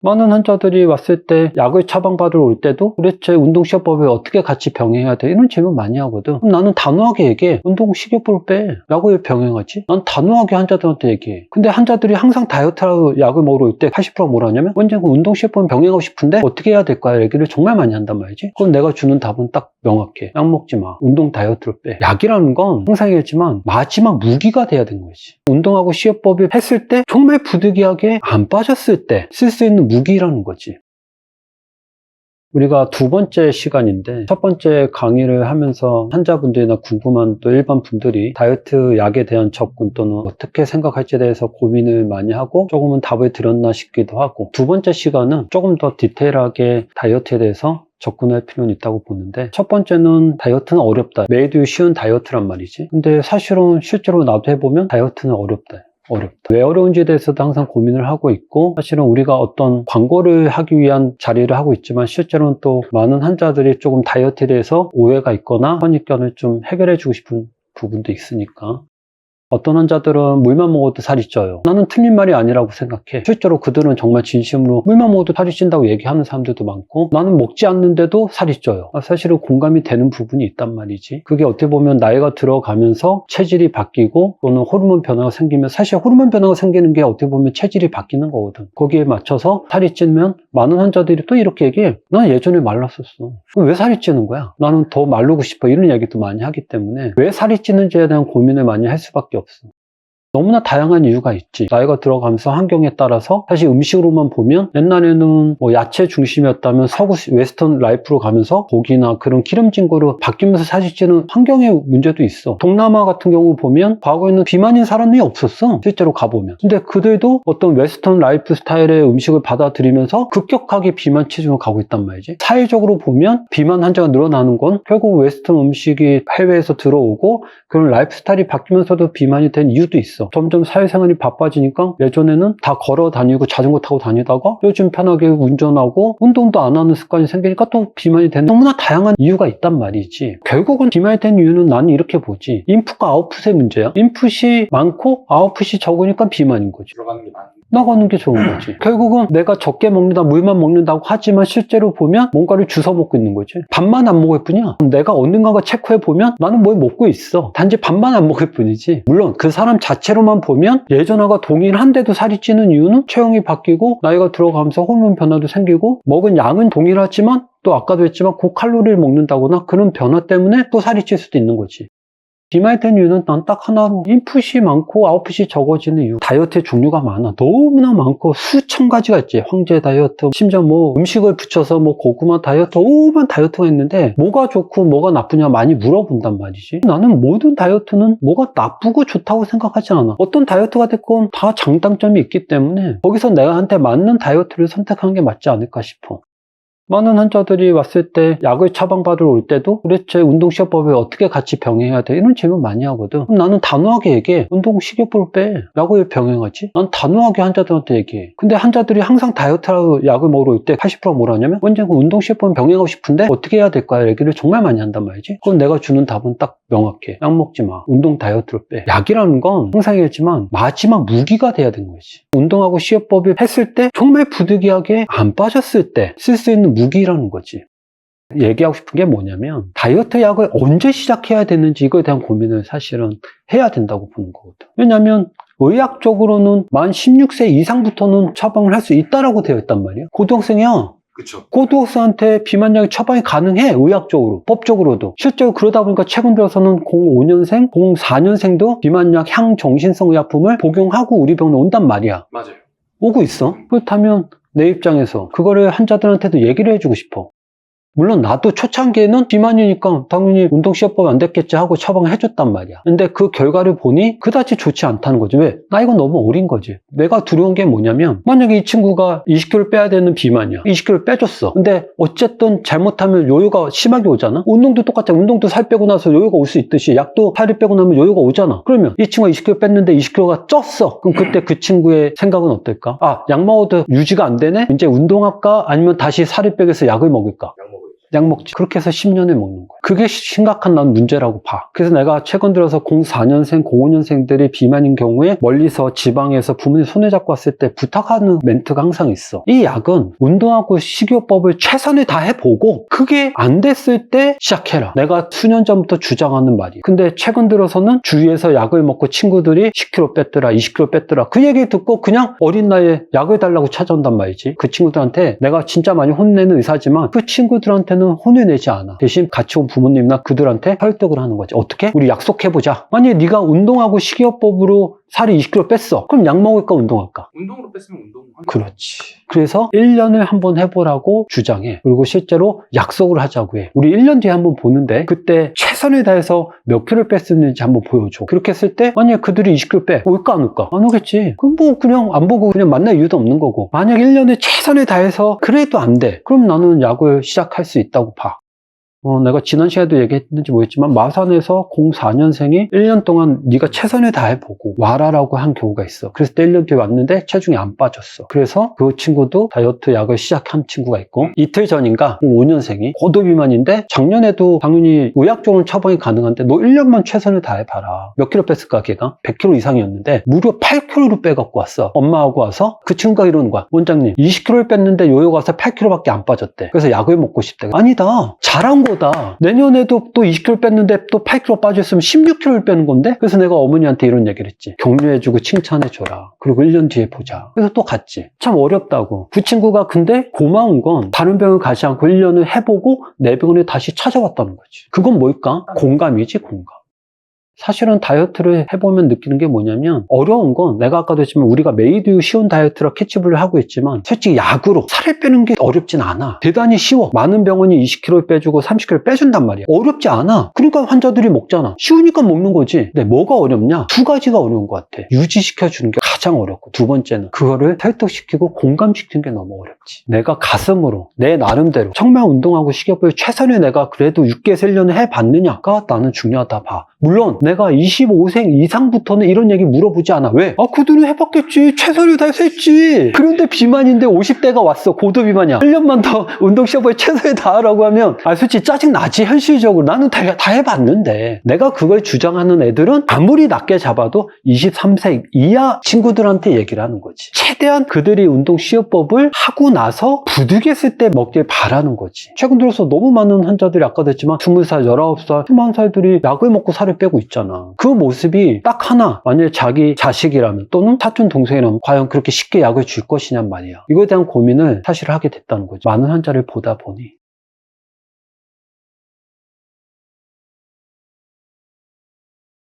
많은 환자들이 왔을 때 약을 처방받으러 올 때도 도대체 운동식이요법을 어떻게 같이 병행해야 돼? 이런 질문 많이 하거든. 그럼 나는 단호하게 얘기해. 운동식이요법을 빼. 약을 왜 병행하지? 난 단호하게 환자들한테 얘기해. 근데 환자들이 항상 다이어트하고 약을 먹으러 올 때 80%가 뭐라냐면 언젠가 운동식이요법을 병행하고 싶은데 어떻게 해야 될까? 얘기를 정말 많이 한단 말이지. 그럼 내가 주는 답은 딱 명확해. 약 먹지 마. 운동 다이어트를 빼. 약이라는 건 항상 얘기했지만 마지막 무기가 돼야 되는 거지. 운동하고 식이요법을 했을 때 정말 부득이하게 안 빠졌을 때 쓸 수 있는 무기라는 거지. 우리가 두 번째 시간인데 첫 번째 강의를 하면서 환자분들이나 궁금한 또 일반 분들이 다이어트 약에 대한 접근 또는 어떻게 생각할지에 대해서 고민을 많이 하고 조금은 답을 드렸나 싶기도 하고, 두 번째 시간은 조금 더 디테일하게 다이어트에 대해서 접근할 필요는 있다고 보는데, 첫 번째는 다이어트는 어렵다. 매일 쉬운 다이어트란 말이지. 근데 사실은 실제로 나도 해보면 다이어트는 어렵다. 왜 어려운지에 대해서도 항상 고민을 하고 있고, 사실은 우리가 어떤 광고를 하기 위한 자리를 하고 있지만 실제로는 또 많은 환자들이 조금 다이어트에 대해서 오해가 있거나 선입견을 좀 해결해 주고 싶은 부분도 있으니까. 어떤 환자들은 물만 먹어도 살이 쪄요. 나는 틀린 말이 아니라고 생각해. 실제로 그들은 정말 진심으로 물만 먹어도 살이 찐다고 얘기하는 사람들도 많고, 나는 먹지 않는데도 살이 쪄요. 사실은 공감이 되는 부분이 있단 말이지. 그게 어떻게 보면 나이가 들어가면서 체질이 바뀌고 또는 호르몬 변화가 생기면, 사실 호르몬 변화가 생기는 게 어떻게 보면 체질이 바뀌는 거거든. 거기에 맞춰서 살이 찌면 많은 환자들이 또 이렇게 얘기해. 난 예전에 말랐었어. 왜 살이 찌는 거야? 나는 더 마르고 싶어. 이런 얘기도 많이 하기 때문에 왜 살이 찌는지에 대한 고민을 많이 할 수밖에 없어. 너무나 다양한 이유가 있지. 나이가 들어가면서 환경에 따라서, 사실 음식으로만 보면 옛날에는 뭐 야채 중심이었다면 서구 웨스턴 라이프로 가면서 고기나 그런 기름진 거로 바뀌면서 살이 찌는 환경의 문제도 있어. 동남아 같은 경우 보면 과거에는 비만인 사람이 없었어. 실제로 가보면. 근데 그들도 어떤 웨스턴 라이프 스타일의 음식을 받아들이면서 급격하게 비만 체중으로 가고 있단 말이지. 사회적으로 보면 비만 환자가 늘어나는 건 결국 웨스턴 음식이 해외에서 들어오고 그런 라이프 스타일이 바뀌면서도 비만이 된 이유도 있어. 점점 사회생활이 바빠지니까 예전에는 다 걸어 다니고 자전거 타고 다니다가 요즘 편하게 운전하고 운동도 안 하는 습관이 생기니까 또 비만이 되는, 너무나 다양한 이유가 있단 말이지. 결국은 비만이 된 이유는 나는 이렇게 보지. 인풋과 아웃풋의 문제야. 인풋이 많고 아웃풋이 적으니까 비만인 거지. 들어가는 게 많은 나가는 게 좋은 거지. 결국은 내가 적게 먹는다, 물만 먹는다고 하지만 실제로 보면 뭔가를 주워 먹고 있는 거지. 밥만 안 먹을 뿐이야. 내가 어딘가가 체크해 보면 나는 뭘 먹고 있어. 단지 밥만 안 먹을 뿐이지. 물론 그 사람 자체로만 보면 예전하고 동일한데도 살이 찌는 이유는 체형이 바뀌고 나이가 들어가면서 호르몬 변화도 생기고 먹은 양은 동일하지만 또 아까도 했지만 고칼로리를 먹는다거나 그런 변화 때문에 또 살이 찔 수도 있는 거지. 비만이 된 이유는 난 딱 하나로, 인풋이 많고 아웃풋이 적어지는 이유. 다이어트의 종류가 많아. 너무나 많고 수천 가지가 있지. 황제 다이어트, 심지어 뭐 음식을 붙여서 뭐 고구마 다이어트, 오만 다이어트가 있는데 뭐가 좋고 뭐가 나쁘냐 많이 물어본단 말이지. 나는 모든 다이어트는 뭐가 나쁘고 좋다고 생각하지 않아. 어떤 다이어트가 됐건 다 장단점이 있기 때문에 거기서 내가한테 맞는 다이어트를 선택하는 게 맞지 않을까 싶어. 많은 환자들이 왔을 때 약을 처방받으러 올 때도 도대체 운동식이요법을 어떻게 같이 병행해야 돼? 이런 질문 많이 하거든. 그럼 나는 단호하게 얘기해. 운동식이요법을 빼. 약을 왜 병행하지? 난 단호하게 환자들한테 얘기해. 근데 환자들이 항상 다이어트하고 약을 먹으러 올 때 80%가 뭐라냐면 언젠가 운동식이요법을 병행하고 싶은데 어떻게 해야 될까? 얘기를 정말 많이 한단 말이지. 그럼 내가 주는 답은 딱 명확해. 약 먹지 마. 운동 다이어트를 빼. 약이라는 건 항상 얘기했지만 마지막 무기가 돼야 되는 거지. 운동하고 식이요법을 했을 때 정말 부득이하게 안 빠졌을 때 쓸 수 있는 무기라는 거지. 얘기하고 싶은 게 뭐냐면 다이어트 약을 언제 시작해야 되는지 이거에 대한 고민을 사실은 해야 된다고 보는 거거든. 왜냐하면 의학적으로는 만 16세 이상부터는 처방을 할 수 있다라고 되어 있단 말이야. 고등학생이야. 그쵸. 고등학생한테 비만약이 처방이 가능해. 의학적으로, 법적으로도. 실제로 그러다 보니까 최근 들어서는 05년생, 04년생도 비만약 향정신성 의약품을 복용하고 우리 병원에 온단 말이야. 맞아요. 오고 있어. 그렇다면 내 입장에서 그거를 환자들한테도 얘기를 해주고 싶어. 물론 나도 초창기에는 비만이니까 당연히 운동식이요법 안 됐겠지 하고 처방을 해줬단 말이야. 근데 그 결과를 보니 그다지 좋지 않다는 거지. 왜? 나이가 너무 어린 거지. 내가 두려운 게 뭐냐면 만약에 이 친구가 20kg 빼야 되는 비만이야. 20kg 빼줬어. 근데 어쨌든 잘못하면 요요가 심하게 오잖아. 운동도 똑같아. 운동도 살 빼고 나서 요요가 올 수 있듯이 약도 살을 빼고 나면 요요가 오잖아. 그러면 이 친구가 20kg 뺐는데 20kg가 쪘어. 그럼 그때 그 친구의 생각은 어떨까? 아, 약 먹어도 유지가 안 되네? 이제 운동할까? 아니면 다시 살을 빼기 위해서 약을 먹을까? 약 먹어야죠. 약 먹지. 그렇게 해서 10년을 먹는 거야. 그게 심각한 난 문제라고 봐. 그래서 내가 최근 들어서 04년생, 05년생들이 비만인 경우에 멀리서 지방에서 부모님 손을 잡고 왔을 때 부탁하는 멘트가 항상 있어. 이 약은 운동하고 식이요법을 최선을 다해보고 그게 안 됐을 때 시작해라. 내가 수년 전부터 주장하는 말이야. 근데 최근 들어서는 주위에서 약을 먹고 친구들이 10kg 뺐더라, 20kg 뺐더라. 그 얘기 듣고 그냥 어린 나이에 약을 달라고 찾아온단 말이지. 그 친구들한테 내가 진짜 많이 혼내는 의사지만 그 친구들한테는 혼을 내지 않아. 대신 같이 온 부모님이나 그들한테 설득을 하는 거지. 어떻게? 우리 약속해보자. 만약에 네가 운동하고 식이요법으로 살이 20kg 뺐어. 그럼 약 먹을까 운동할까? 운동으로 뺐으면 운동. 그렇지. 그래서 1년을 한번 해보라고 주장해. 그리고 실제로 약속을 하자고 해. 우리 1년 뒤에 한번 보는데 그때 최선을 다해서 몇 킬로를 뺐었는지 한번 보여줘. 그렇게 했을 때 만약에 그들이 20kg 빼. 올까 안 올까? 안 오겠지. 그럼 뭐 그냥 안 보고 그냥 만날 이유도 없는 거고. 만약 1년에 최선을 다해서 그래도 안 돼. 그럼 나는 약을 시작할 수 있다고 봐. 내가 지난 시간에도 얘기했는지 모르겠지만 마산에서 04년생이 1년 동안 네가 최선을 다해보고 와라라고 한 경우가 있어. 그래서 1년 뒤에 왔는데 체중이 안 빠졌어. 그래서 그 친구도 다이어트 약을 시작한 친구가 있고 이틀 전인가 5년생이 고도비만인데 작년에도 당연히 의학적으로 처방이 가능한데 너 1년만 최선을 다해봐라. 몇 킬로 뺐을까 걔가? 100킬로 이상이었는데 무려 8킬로를 빼갖고 왔어. 엄마하고 와서 그 친구가 이러는 거야. 원장님 20킬로를 뺐는데 요요 가서 8킬로밖에 안 빠졌대. 그래서 약을 먹고 싶대. 아니다. 잘한 거 내년에도 또 20kg 뺐는데 또 8kg 빠졌으면 16kg를 빼는 건데? 그래서 내가 어머니한테 이런 얘기를 했지. 격려해주고 칭찬해줘라. 그리고 1년 뒤에 보자. 그래서 또 갔지. 참 어렵다고. 그 친구가 근데 고마운 건 다른 병을 가지 않고 1년을 해보고 내 병원에 다시 찾아왔다는 거지. 그건 뭘까? 공감이지, 공감. 사실은 다이어트를 해보면 느끼는 게 뭐냐면 어려운 건 내가 아까도 했지만 우리가 메이드 쉬운 다이어트라 캐치블을 하고 있지만 솔직히 약으로 살을 빼는 게 어렵진 않아. 대단히 쉬워. 많은 병원이 20kg 빼주고 30kg 빼준단 말이야. 어렵지 않아. 그러니까 환자들이 먹잖아. 쉬우니까 먹는 거지. 근데 뭐가 어렵냐? 두 가지가 어려운 것 같아. 유지시켜주는 게 가장 어렵고 두 번째는 그거를 설득시키고 공감시키는 게 너무 어렵지. 내가 가슴으로 내 나름대로 정말 운동하고 식이요법을 최선을 내가 그래도 6개에서 1년을 해봤느냐가 나는 중요하다 봐. 물론 내가 25세 이상부터는 이런 얘기 물어보지 않아. 왜? 그들은 해봤겠지. 최선을 다해서 했지. 그런데 비만인데 50대가 왔어. 고도 비만이야. 1년만 더 운동 시합에 최선을 다하라고 하면 솔직히 짜증나지. 현실적으로 나는 다 해봤는데 내가 그걸 주장하는 애들은 아무리 낮게 잡아도 23세 이하 친구들한테 얘기를 하는 거지. 최대한 그들이 운동 시합법을 하고 나서 부득이했을 때 먹길 바라는 거지. 최근 들어서 너무 많은 환자들이 아까도 했지만 20살, 19살, 20살들이 약을 먹고 살을 빼고 있잖아. 그 모습이 딱 하나, 만약에 자기 자식이라면 또는 사촌 동생이라면 과연 그렇게 쉽게 약을 줄 것이냔 말이야. 이거에 대한 고민을 사실 하게 됐다는 거지. 많은 환자를 보다 보니.